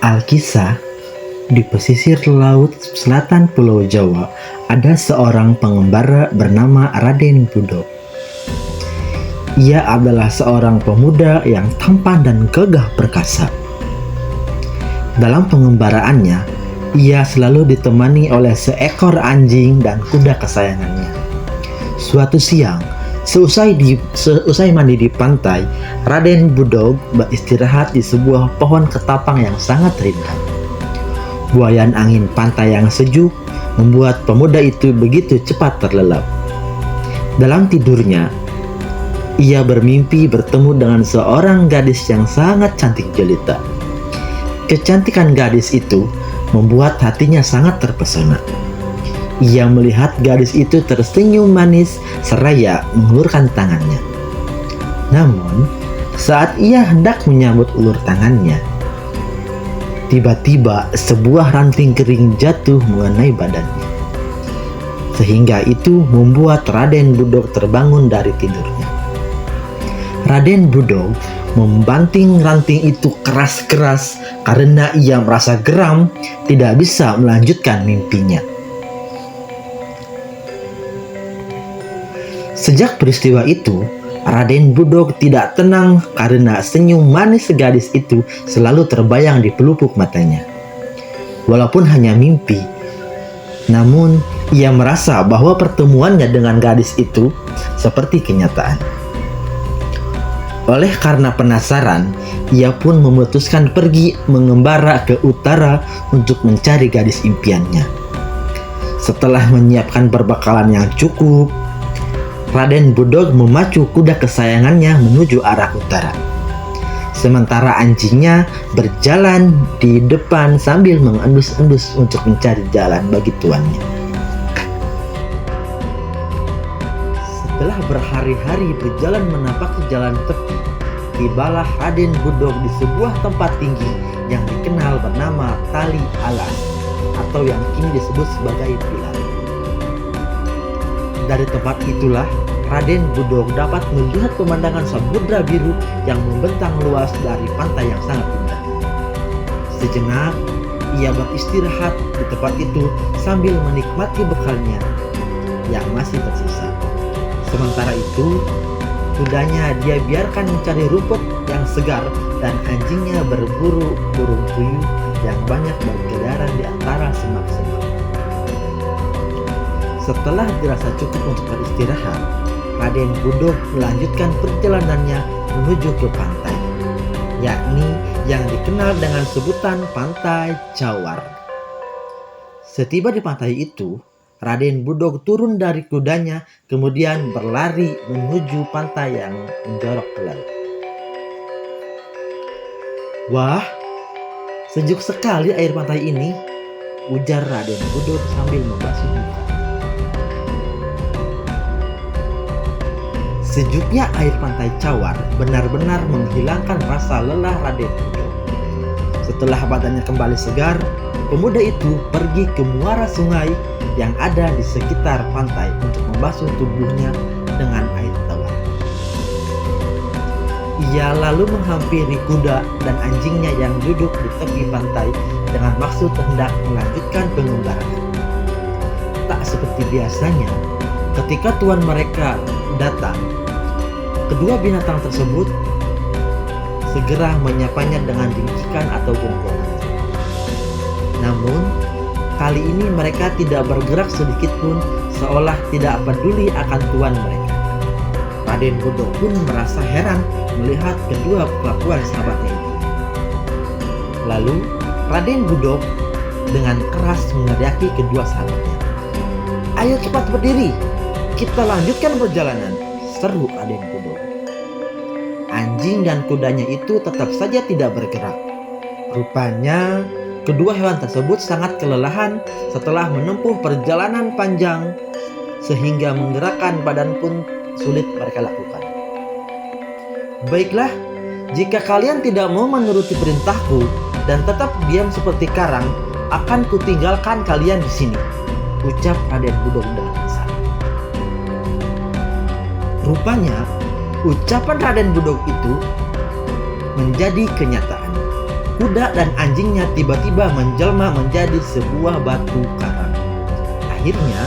Alkisah, di pesisir laut selatan Pulau Jawa, ada seorang pengembara bernama Raden Budo. Ia adalah seorang pemuda yang tampan dan gagah perkasa. Dalam pengembaraannya, ia selalu ditemani oleh seekor anjing dan kuda kesayangannya. Suatu siang, seusai mandi di pantai, Raden Budo beristirahat di sebuah pohon ketapang yang sangat rindang. Buayan angin pantai yang sejuk membuat pemuda itu begitu cepat terlelap. Dalam tidurnya, ia bermimpi bertemu dengan seorang gadis yang sangat cantik jelita. Kecantikan gadis itu membuat hatinya sangat terpesona. Ia melihat gadis itu tersenyum manis seraya mengulurkan tangannya. Namun, saat ia hendak menyambut ulur tangannya, tiba-tiba sebuah ranting kering jatuh mengenai badannya. Sehingga itu membuat Raden Budo terbangun dari tidurnya. Raden Budo membanting ranting itu keras-keras karena ia merasa geram tidak bisa melanjutkan mimpinya. Sejak peristiwa itu, Raden Budo tidak tenang karena senyum manis gadis itu selalu terbayang di pelupuk matanya. Walaupun hanya mimpi, namun ia merasa bahwa pertemuannya dengan gadis itu seperti kenyataan. Oleh karena penasaran, ia pun memutuskan pergi mengembara ke utara untuk mencari gadis impiannya. Setelah menyiapkan perbekalan yang cukup, Raden Budo memacu kuda kesayangannya menuju arah utara. Sementara anjingnya berjalan di depan sambil mengendus-endus untuk mencari jalan bagi tuannya. Setelah berhari-hari berjalan menapaki jalan tepi, tibalah Raden Budo di sebuah tempat tinggi yang dikenal bernama Tali Alas atau yang kini disebut sebagai pilar. Dari tempat itulah Raden Budo dapat melihat pemandangan samudra biru yang membentang luas dari pantai yang sangat indah. Sejenak ia beristirahat di tempat itu sambil menikmati bekalnya yang masih tersisa. Sementara itu, kudanya dia biarkan mencari rumput yang segar dan anjingnya berburu burung puyuh yang banyak berkeliaran di antara semak-semak. Setelah dirasa cukup untuk beristirahat, Raden Budo melanjutkan perjalanannya menuju ke pantai, yakni yang dikenal dengan sebutan Pantai Cawar. Setiba di pantai itu, Raden Budo turun dari kudanya kemudian berlari menuju pantai yang menjorok ke laut. "Wah, sejuk sekali air pantai ini," ujar Raden Budo sambil membasuh muka. Sejuknya air pantai Cawar benar-benar menghilangkan rasa lelah Raden Budo. Setelah badannya kembali segar, pemuda itu pergi ke muara sungai yang ada di sekitar pantai untuk membasuh tubuhnya dengan air tawar. Ia lalu menghampiri kuda dan anjingnya yang duduk di tepi pantai dengan maksud hendak melanjutkan pengembaraan. Tak seperti biasanya, ketika tuan mereka datang, kedua binatang tersebut segera menyapanya dengan jingkikan atau gonggongan. Namun, kali ini mereka tidak bergerak sedikit pun, seolah tidak peduli akan tuan mereka. Raden Budo pun merasa heran melihat kedua kelakuan sahabatnya itu. Lalu, Raden Budo dengan keras meneriaki kedua sahabatnya. "Ayo cepat berdiri, kita lanjutkan perjalanan," seru Raden Budo. Anjing dan kudanya itu tetap saja tidak bergerak. Rupanya kedua hewan tersebut sangat kelelahan setelah menempuh perjalanan panjang sehingga menggerakkan badan pun sulit mereka lakukan. "Baiklah, jika kalian tidak mau menuruti perintahku dan tetap diam seperti karang, akan kutinggalkan kalian di sini," ucap Raden Budo dengan kesal. Rupanya ucapan Raden Budo itu menjadi kenyataan. kuda dan anjingnya tiba-tiba menjelma menjadi sebuah batu karang. Akhirnya,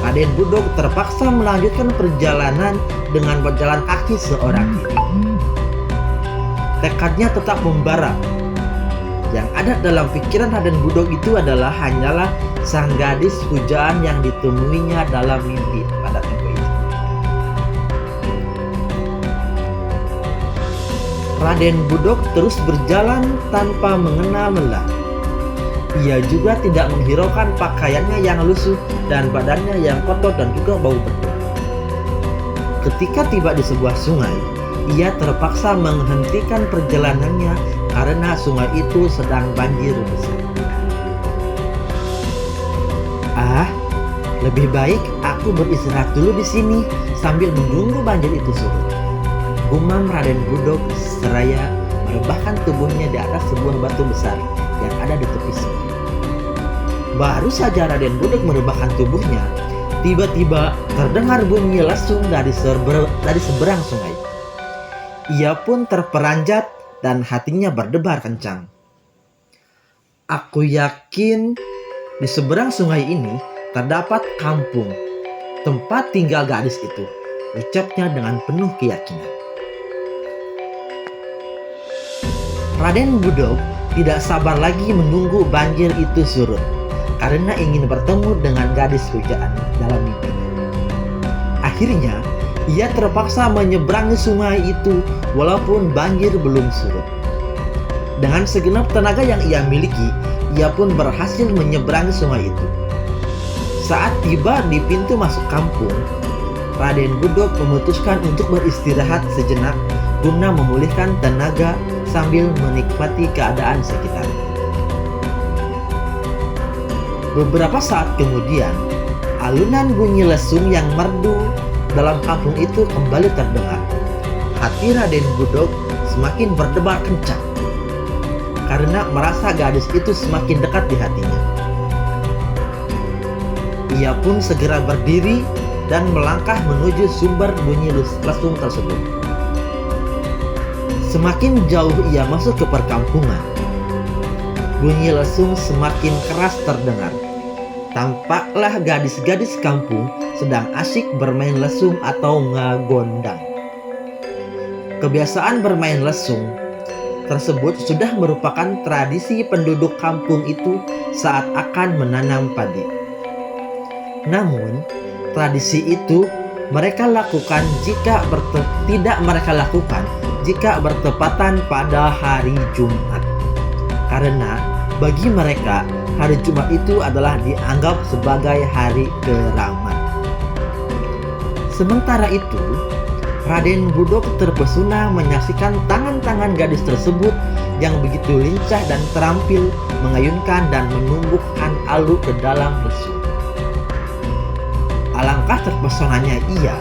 Raden Budok terpaksa melanjutkan perjalanan dengan berjalan kaki seorang diri. Tekadnya tetap membara. Yang ada dalam pikiran Raden Budok itu hanyalah sang gadis pujaan yang ditemuinya dalam mimpi pada tempo itu. Raden Budok terus berjalan tanpa mengenal lelah. Ia juga tidak menghiraukan pakaiannya yang lusuh dan badannya yang kotor dan juga bau beduk. Ketika tiba di sebuah sungai, ia terpaksa menghentikan perjalanannya karena sungai itu sedang banjir besar. Lebih baik aku beristirahat dulu di sini sambil menunggu banjir itu surut, gumam Raden Budok seraya merebahkan tubuhnya di atas sebuah batu besar yang ada di tepi sungai. Baru saja Raden Budok merebahkan tubuhnya, tiba-tiba terdengar bunyi lesung dari seberang sungai. Ia pun terperanjat dan hatinya berdebar kencang. Aku yakin di seberang sungai ini terdapat kampung, tempat tinggal gadis itu, ucapnya dengan penuh keyakinan. Raden Budok tidak sabar lagi menunggu banjir itu surut, karena ingin bertemu dengan gadis pujaan dalam mimpinya. Akhirnya, ia terpaksa menyeberangi sungai itu walaupun banjir belum surut. Dengan segenap tenaga yang ia miliki, ia pun berhasil menyeberangi sungai itu. Saat tiba di pintu masuk kampung, Raden Budok memutuskan untuk beristirahat sejenak guna memulihkan tenaga sambil menikmati keadaan sekitar. Beberapa saat kemudian, alunan bunyi lesung yang merdu dalam kampung itu kembali terdengar. Hati Raden Budok semakin berdebar kencang karena merasa gadis itu semakin dekat di hatinya. Ia pun segera berdiri dan melangkah menuju sumber bunyi lesung tersebut. Semakin jauh ia masuk ke perkampungan, bunyi lesung semakin keras terdengar. Tampaklah gadis-gadis kampung sedang asyik bermain lesung atau ngagondang. Kebiasaan bermain lesung tersebut sudah merupakan tradisi penduduk kampung itu saat akan menanam padi. Namun, tradisi itu mereka lakukan tidak mereka lakukan jika bertepatan pada hari Jumat. Karena bagi mereka, hari Jumat itu adalah dianggap sebagai hari keramat. Sementara itu, Raden Budok terpesona menyaksikan tangan-tangan gadis tersebut yang begitu lincah dan terampil mengayunkan dan menumbuhkan alu ke dalam lesung. Alangkah terpesonanya ia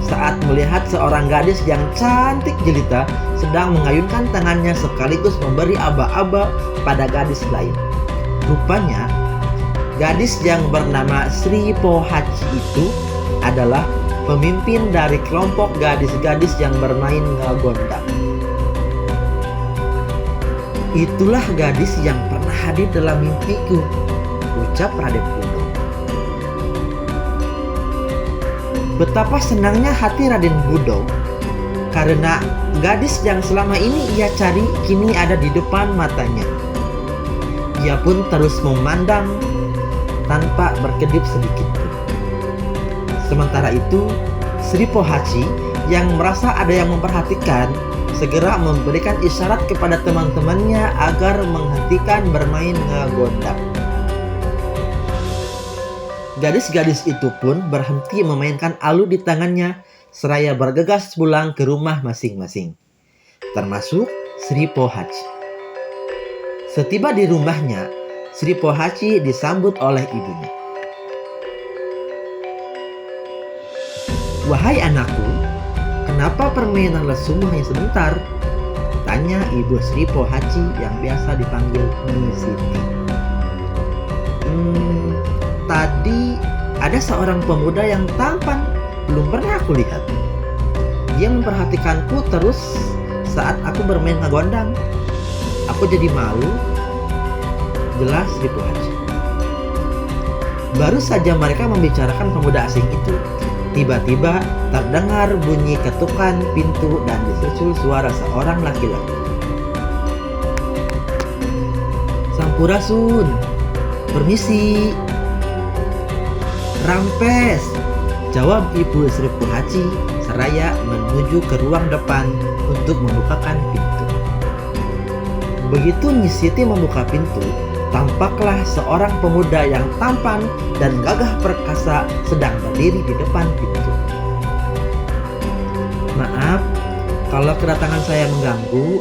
saat melihat seorang gadis yang cantik jelita sedang mengayunkan tangannya sekaligus memberi aba-aba pada gadis lain. Rupanya, gadis yang bernama Sri Pohaci itu adalah pemimpin dari kelompok gadis-gadis yang bermain ngagondang. Itulah gadis yang pernah hadir dalam mimpiku, ucap Raden Budok. Betapa senangnya hati Raden Budok karena gadis yang selama ini ia cari kini ada di depan matanya. Ia pun terus memandang tanpa berkedip sedikit pun. Sementara itu, Sri Pohaci yang merasa ada yang memperhatikan segera memberikan isyarat kepada teman-temannya agar menghentikan bermain ngagondang. Gadis-gadis itu pun berhenti memainkan alu di tangannya seraya bergegas pulang ke rumah masing-masing, termasuk Sri Pohaci. Setiba di rumahnya, Sri Pohaci disambut oleh ibunya. "Wahai anakku, kenapa permainan lesungmu hanya sebentar?" tanya ibu Sri Pohaci yang biasa dipanggil Nyi Siti. Tadi ada seorang pemuda yang tampan, belum pernah aku lihat. Dia memperhatikanku terus saat aku bermain ngagondang. Aku jadi malu, jelas Sri Pohaci. Baru saja mereka membicarakan pemuda asing itu, tiba-tiba terdengar bunyi ketukan pintu dan disusul suara seorang laki-laki. "Sampurasun, permisi." "Rampes," jawab Ibu Sri Pohaci seraya menuju ke ruang depan untuk membukakan pintu. Begitu Nyi Siti membuka pintu, tampaklah seorang pemuda yang tampan dan gagah perkasa sedang berdiri di depan pintu. "Maaf, kalau kedatangan saya mengganggu,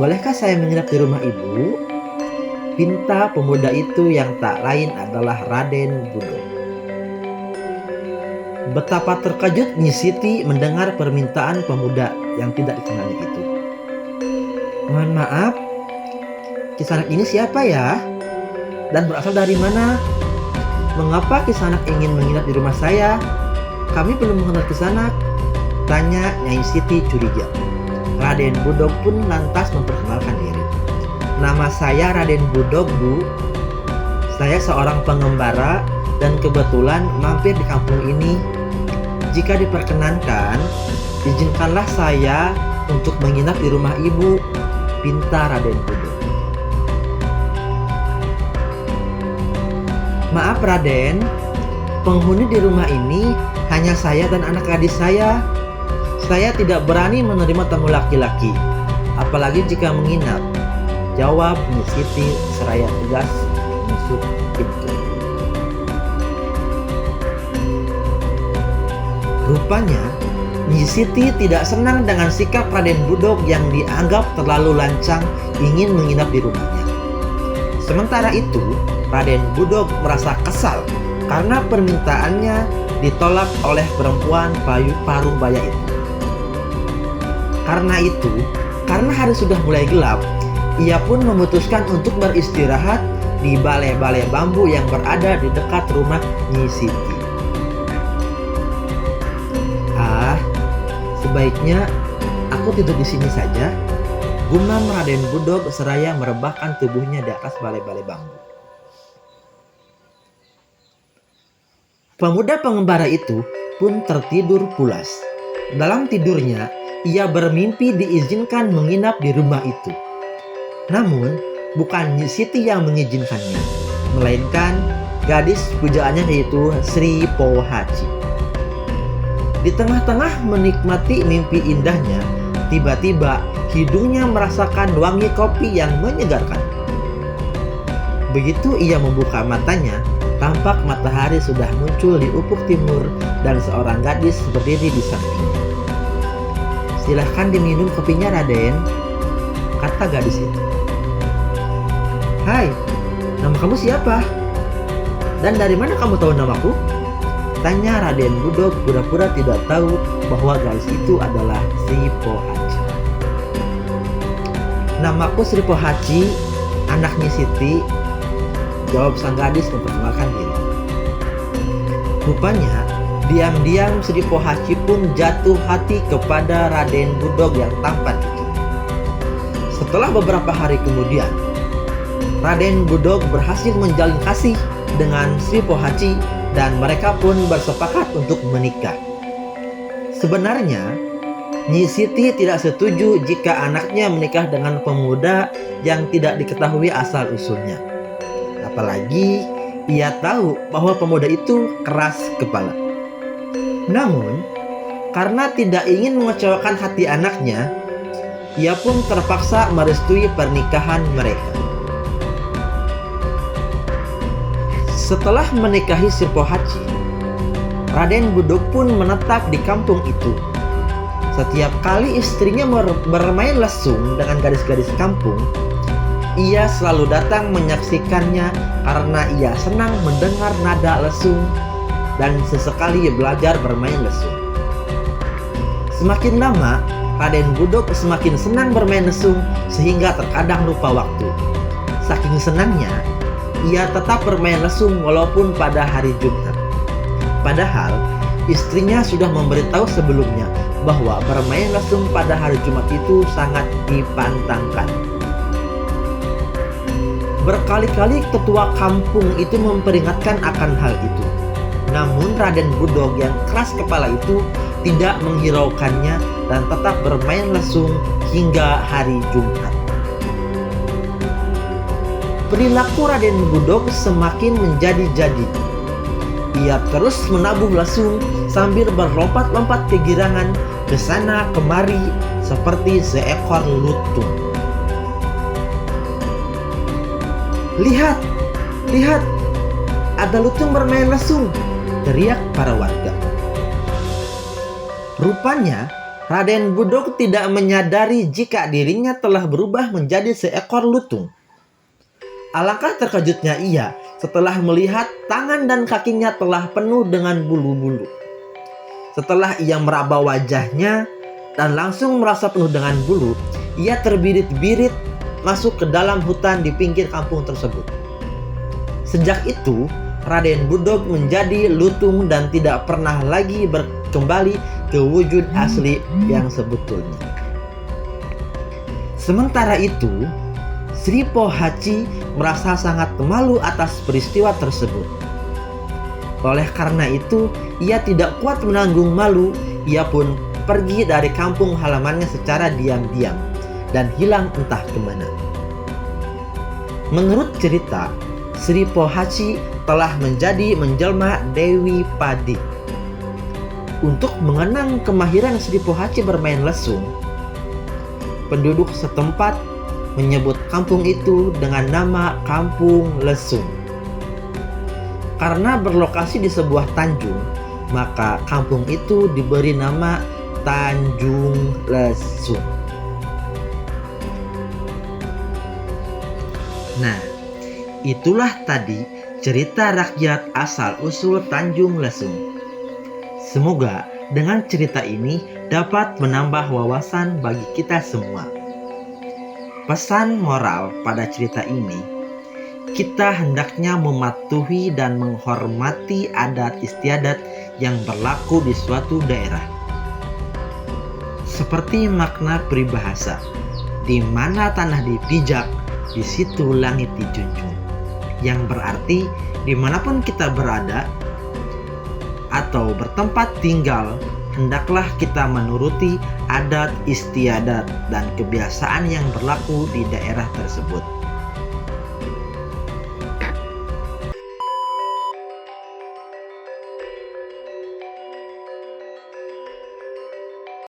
bolehkah saya menginap di rumah Ibu?" pinta pemuda itu yang tak lain adalah Raden Budok. Betapa terkejut Nyi Siti mendengar permintaan pemuda yang tidak dikenalnya itu. "Mohon maaf, Kisanak ini siapa ya? Dan berasal dari mana? Mengapa Kisanak ingin menginap di rumah saya? Kami belum mengenal Kisanak," tanya Nyai Siti curiga. Raden Budok pun lantas memperkenalkan diri. "Nama saya Raden Budok, Bu. Saya seorang pengembara dan kebetulan mampir di kampung ini. Jika diperkenankan, izinkanlah saya untuk menginap di rumah Ibu," pinta Raden Budok. "Maaf Raden, penghuni di rumah ini hanya saya dan anak gadis saya. Saya tidak berani menerima tamu laki-laki, apalagi jika menginap," jawab Nyi Siti seraya tegas menusuk pintu. Rupanya Nyi Siti tidak senang dengan sikap Raden Budok yang dianggap terlalu lancang ingin menginap di rumahnya. Sementara itu, Raden Budok merasa kesal karena permintaannya ditolak oleh perempuan paruh-baya itu. Karena hari sudah mulai gelap, ia pun memutuskan untuk beristirahat di balai-balai bambu yang berada di dekat rumah Nyi Siti. Sebaiknya aku tidur di sini saja, gumam Raden Budok seraya merebahkan tubuhnya di atas balai-balai bambu. Pemuda pengembara itu pun tertidur pulas. Dalam tidurnya, ia bermimpi diizinkan menginap di rumah itu. Namun, bukan Nyi Siti yang mengizinkannya, melainkan gadis pujaannya yaitu Sri Pohaci. Di tengah-tengah menikmati mimpi indahnya, tiba-tiba hidungnya merasakan wangi kopi yang menyegarkan. Begitu ia membuka matanya, tampak matahari sudah muncul di ufuk timur dan seorang gadis berdiri di sampingnya. "Silahkan diminum kopinya Raden," kata gadis itu. "Hai, nama kamu siapa? Dan dari mana kamu tahu namaku?" tanya Raden Budok pura-pura tidak tahu bahwa gadis itu adalah Sri Pohaci. "Namaku Sri Pohaci, anak Nyi Siti," jawab sang gadis memperkenalkan diri. Rupanya, diam-diam Sri Pohaci pun jatuh hati kepada Raden Budok yang tampan itu. Setelah beberapa hari kemudian, Raden Budok berhasil menjalin kasih dengan Sri Pohaci dan mereka pun bersepakat untuk menikah. Sebenarnya, Nyi Siti tidak setuju jika anaknya menikah dengan pemuda yang tidak diketahui asal-usulnya. Apalagi ia tahu bahwa pemuda itu keras kepala. Namun, karena tidak ingin mengecewakan hati anaknya, ia pun terpaksa merestui pernikahan mereka. Setelah menikahi Sri Pohaci, Raden Budok pun menetap di kampung itu. Setiap kali istrinya bermain lesung dengan gadis-gadis kampung, ia selalu datang menyaksikannya karena ia senang mendengar nada lesung dan sesekali belajar bermain lesung. Semakin lama, Raden Budok semakin senang bermain lesung sehingga terkadang lupa waktu. Saking senangnya, ia tetap bermain lesung walaupun pada hari Jumat. Padahal istrinya sudah memberitahu sebelumnya bahwa bermain lesung pada hari Jumat itu sangat dipantangkan. Berkali-kali ketua kampung itu memperingatkan akan hal itu. Namun Raden Budog yang keras kepala itu tidak menghiraukannya dan tetap bermain lesung hingga hari Jumat. Perilaku Raden Budog semakin menjadi-jadi. Ia terus menabuh lesung sambil berlompat-lompat kegirangan ke sana kemari seperti seekor lutung. "Lihat, lihat, ada lutung bermain lesung!" teriak para warga. Rupanya Raden Budog tidak menyadari jika dirinya telah berubah menjadi seekor lutung. Alangkah terkejutnya ia setelah melihat tangan dan kakinya telah penuh dengan bulu-bulu. Setelah ia meraba wajahnya dan langsung merasa penuh dengan bulu, ia terbirit-birit masuk ke dalam hutan di pinggir kampung tersebut. Sejak itu, Raden Budog menjadi lutung dan tidak pernah lagi kembali ke wujud asli yang sebetulnya. Sementara itu, Sri Pohaci merasa sangat malu atas peristiwa tersebut. Oleh karena itu, ia tidak kuat menanggung malu. Ia pun pergi dari kampung halamannya secara diam-diam dan hilang entah kemana. Menurut cerita, Sri Pohaci telah menjelma Dewi Padi. Untuk mengenang kemahiran Sri Pohaci bermain lesung, penduduk setempat menyebut kampung itu dengan nama Kampung Lesung. Karena berlokasi di sebuah tanjung, maka kampung itu diberi nama Tanjung Lesung. Nah, itulah tadi cerita rakyat asal-usul Tanjung Lesung. Semoga dengan cerita ini dapat menambah wawasan bagi kita semua. Pesan moral pada cerita ini, kita hendaknya mematuhi dan menghormati adat istiadat yang berlaku di suatu daerah. Seperti makna peribahasa, di mana tanah dipijak, di situ langit dijunjung. Yang berarti dimanapun kita berada atau bertempat tinggal, hendaklah kita menuruti adat istiadat dan kebiasaan yang berlaku di daerah tersebut.